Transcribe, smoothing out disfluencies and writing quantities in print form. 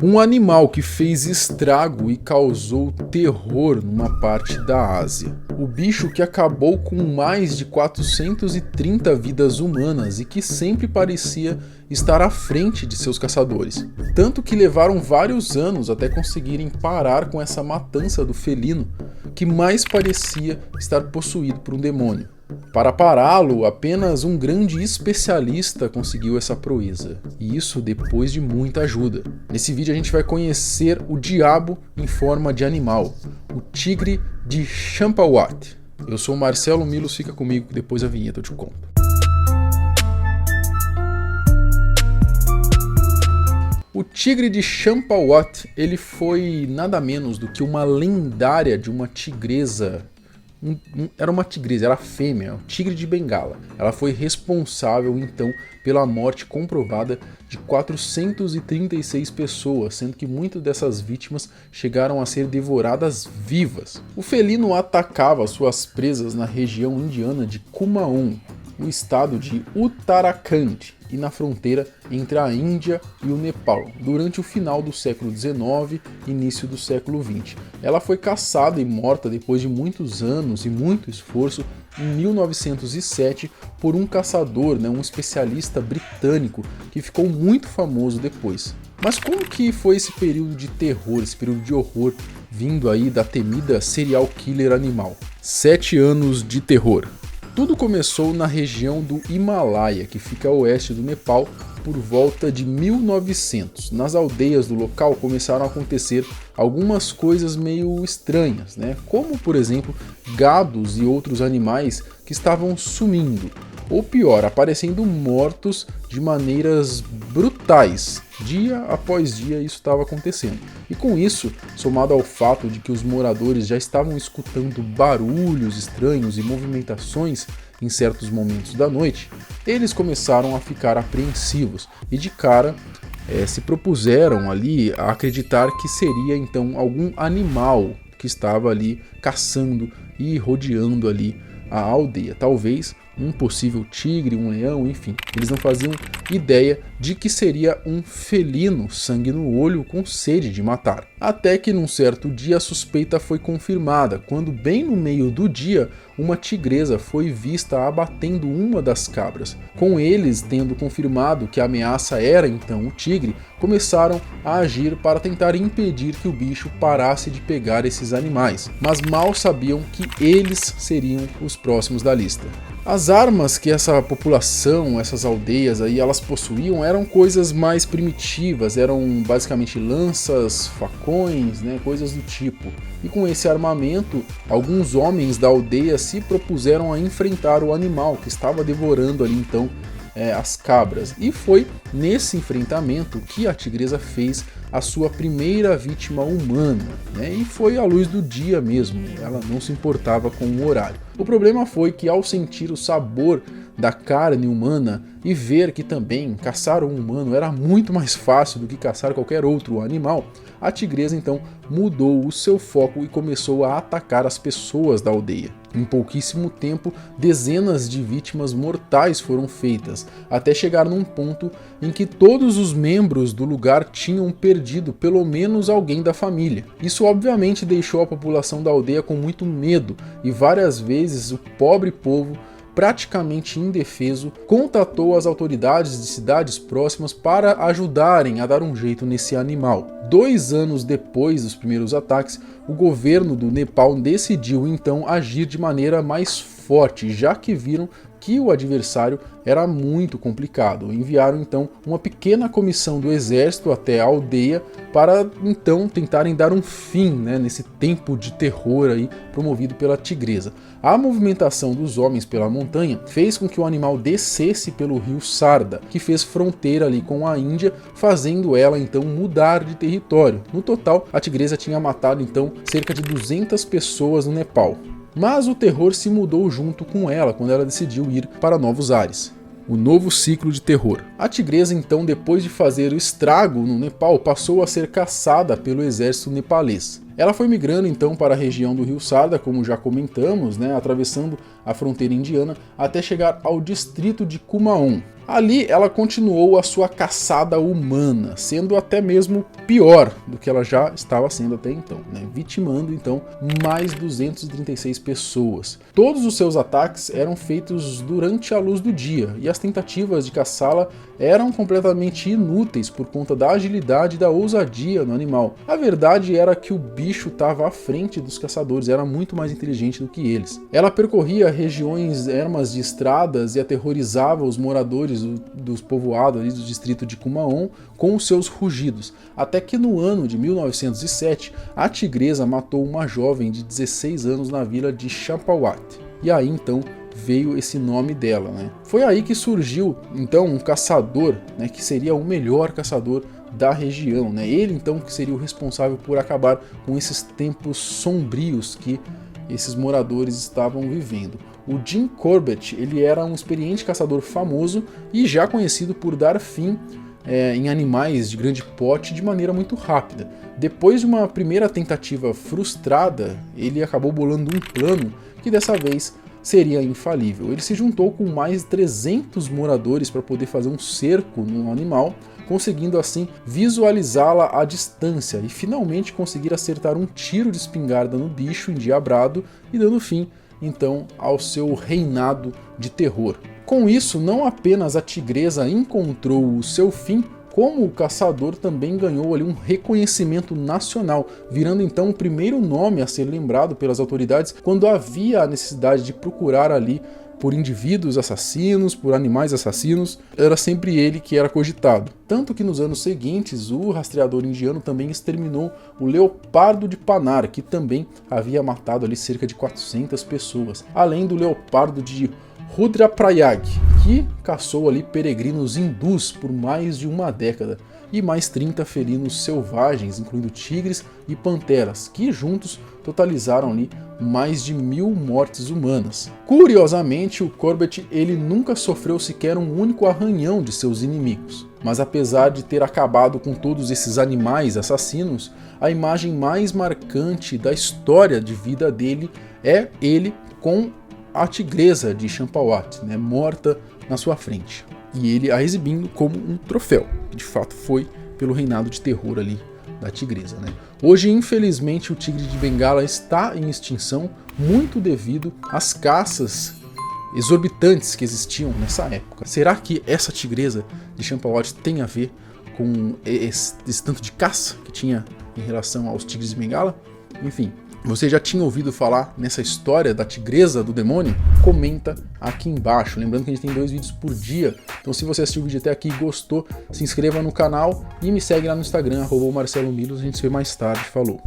Um animal que fez estrago e causou terror numa parte da Ásia. O bicho que acabou com mais de 430 vidas humanas e que sempre parecia estar à frente de seus caçadores. Tanto que levaram vários anos até conseguirem parar com essa matança do felino, que mais parecia estar possuído por um demônio. Para pará-lo, apenas um grande especialista conseguiu essa proeza, e isso depois de muita ajuda. Nesse vídeo a gente vai conhecer o diabo em forma de animal, o tigre de Champawat. Eu sou o Marcelo Milos, fica comigo que depois a vinheta eu te conto. O tigre de Champawat, ele foi nada menos do que uma lendária de uma tigresa. Era uma tigresa, era fêmea, o tigre de Bengala. Ela foi responsável então pela morte comprovada de 436 pessoas, sendo que muitas dessas vítimas chegaram a ser devoradas vivas. O felino atacava suas presas na região indiana de Kumaon, no estado de Uttarakhand e na fronteira entre a Índia e o Nepal, durante o final do século XIX e início do século XX. Ela foi caçada e morta depois de muitos anos e muito esforço em 1907 por um caçador, um especialista britânico que ficou muito famoso depois. Mas como que foi esse período de terror, esse período de horror vindo aí da temida serial killer animal? 7 anos de terror. Tudo começou na região do Himalaia, que fica a oeste do Nepal, por volta de 1900. Nas aldeias do local começaram a acontecer algumas coisas meio estranhas, como por exemplo gados e outros animais que estavam sumindo, ou pior, aparecendo mortos de maneiras brutais. Dia após dia isso estava acontecendo. E com isso, somado ao fato de que os moradores já estavam escutando barulhos estranhos e movimentações em certos momentos da noite, eles começaram a ficar apreensivos e de cara se propuseram ali a acreditar que seria então algum animal que estava ali caçando e rodeando ali a aldeia. Talvez um possível tigre, um leão, enfim. Eles não faziam ideia de que seria um felino, sangue no olho, com sede de matar. Até que num certo dia a suspeita foi confirmada, quando bem no meio do dia, uma tigresa foi vista abatendo uma das cabras. Com eles tendo confirmado que a ameaça era então o tigre, começaram a agir para tentar impedir que o bicho parasse de pegar esses animais, mas mal sabiam que eles seriam os próximos da lista. As armas que essa população, essas aldeias aí, elas possuíam eram coisas mais primitivas, eram basicamente lanças, facões, coisas do tipo. E com esse armamento, alguns homens da aldeia se propuseram a enfrentar o animal que estava devorando ali então as cabras. E foi nesse enfrentamento que a tigresa fez a sua primeira vítima humana, e foi à luz do dia mesmo, ela não se importava com o horário. O problema foi que ao sentir o sabor da carne humana e ver que também caçar um humano era muito mais fácil do que caçar qualquer outro animal, a tigresa então mudou o seu foco e começou a atacar as pessoas da aldeia. Em pouquíssimo tempo, dezenas de vítimas mortais foram feitas, até chegar num ponto em que todos os membros do lugar tinham perdido pelo menos alguém da família. Isso obviamente deixou a população da aldeia com muito medo e várias vezes o pobre povo, praticamente indefeso, contatou as autoridades de cidades próximas para ajudarem a dar um jeito nesse animal. 2 anos depois dos primeiros ataques, o governo do Nepal decidiu então agir de maneira mais forte, já que viram que o adversário era muito complicado. Enviaram então uma pequena comissão do exército até a aldeia para então tentarem dar um fim nesse tempo de terror aí promovido pela tigresa. A movimentação dos homens pela montanha fez com que o animal descesse pelo rio Sarda, que fez fronteira ali com a Índia, fazendo ela então mudar de território. No total, a tigresa tinha matado então cerca de 200 pessoas no Nepal. Mas o terror se mudou junto com ela quando ela decidiu ir para novos ares. O novo ciclo de terror. A tigresa então, depois de fazer o estrago no Nepal, passou a ser caçada pelo exército nepalês. Ela foi migrando então para a região do rio Sarda, como já comentamos, atravessando a fronteira indiana até chegar ao distrito de Kumaon. Ali ela continuou a sua caçada humana, sendo até mesmo pior do que ela já estava sendo até então, né? Vitimando então mais 236 pessoas. Todos os seus ataques eram feitos durante a luz do dia, e as tentativas de caçá-la eram completamente inúteis por conta da agilidade e da ousadia no animal. A verdade era que o bicho estava à frente dos caçadores, era muito mais inteligente do que eles. Ela percorria regiões ermas de estradas e aterrorizava os moradores dos povoados ali do distrito de Kumaon com os seus rugidos, até que no ano de 1907 a tigresa matou uma jovem de 16 anos na vila de Champawat. E aí então veio esse nome dela, né? Foi aí que surgiu então um caçador, né, que seria o melhor caçador da região, né? Ele então que seria o responsável por acabar com esses tempos sombrios que esses moradores estavam vivendo. O Jim Corbett, ele era um experiente caçador famoso e já conhecido por dar fim em animais de grande porte de maneira muito rápida. Depois de uma primeira tentativa frustrada, ele acabou bolando um plano que dessa vez seria infalível. Ele se juntou com mais de 300 moradores para poder fazer um cerco no animal, conseguindo assim visualizá-la à distância e finalmente conseguir acertar um tiro de espingarda no bicho endiabrado e dando fim então ao seu reinado de terror. Com isso, não apenas a tigresa encontrou o seu fim, como o caçador também ganhou ali um reconhecimento nacional, virando então o primeiro nome a ser lembrado pelas autoridades quando havia a necessidade de procurar ali por indivíduos assassinos, por animais assassinos, era sempre ele que era cogitado. Tanto que nos anos seguintes, o rastreador indiano também exterminou o leopardo de Panar, que também havia matado ali cerca de 400 pessoas, além do leopardo de Rudraprayag, que caçou ali peregrinos hindus por mais de uma década, e mais 30 felinos selvagens, incluindo tigres e panteras, que juntos totalizaram ali mais de 1000 mortes humanas. Curiosamente, o Corbett ele nunca sofreu sequer um único arranhão de seus inimigos. Mas apesar de ter acabado com todos esses animais assassinos, a imagem mais marcante da história de vida dele é ele com a tigresa de Champawat, né, morta na sua frente. E ele a exibindo como um troféu, que de fato foi pelo reinado de terror ali da tigresa, né? Hoje, infelizmente, o tigre de Bengala está em extinção, muito devido às caças exorbitantes que existiam nessa época. Será que essa tigresa de Champawat tem a ver com esse tanto de caça que tinha em relação aos tigres de Bengala? Enfim, você já tinha ouvido falar nessa história da tigresa do demônio? Comenta aqui embaixo. Lembrando que a gente tem 2 vídeos por dia. Então se você assistiu o vídeo até aqui e gostou, se inscreva no canal e me segue lá no Instagram, @marcelomilos. A gente se vê mais tarde. Falou!